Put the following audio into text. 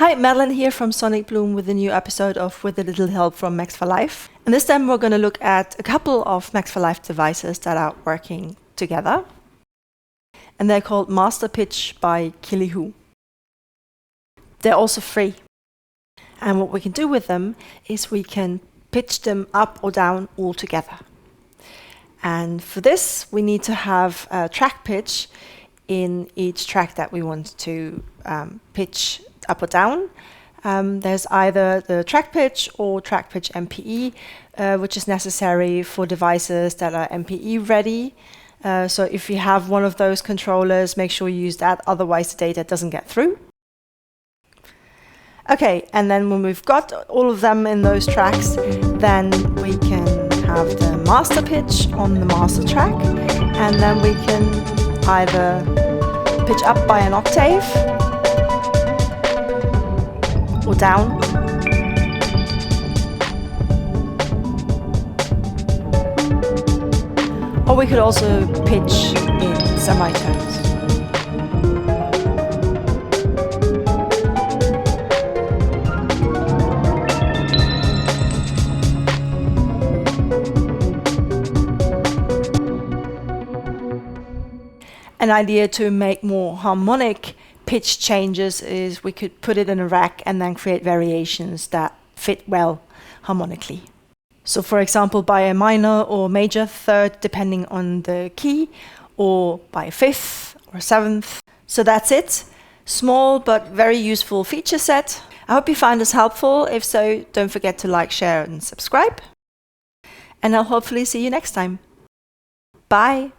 Hi, Madeline here from Sonic Bloom with a new episode of With a Little Help from Max for Life. And this time we're going to look at a couple of Max for Life devices that are working together. And they're called Master Pitch by Kilihu. They're also free. And what we can do with them is we can pitch them up or down all together. And for this, we need to have a track pitch in each track that we want to pitch up or down. There's either the track pitch or track pitch MPE, which is necessary for devices that are MPE ready. So if you have one of those controllers, make sure you use that, otherwise the data doesn't get through. Okay, and then when we've got all of them in those tracks, then we can have the master pitch on the master track, and then we can either pitch up by an octave or down. Or we could also pitch in semitones. An idea to make more harmonic pitch changes is we could put it in a rack and then create variations that fit well harmonically. So for example, by a minor or major third, depending on the key, or by a fifth or seventh. So that's it. Small but very useful feature set. I hope you found this helpful. If so, don't forget to like, share and subscribe. And I'll hopefully see you next time. Bye.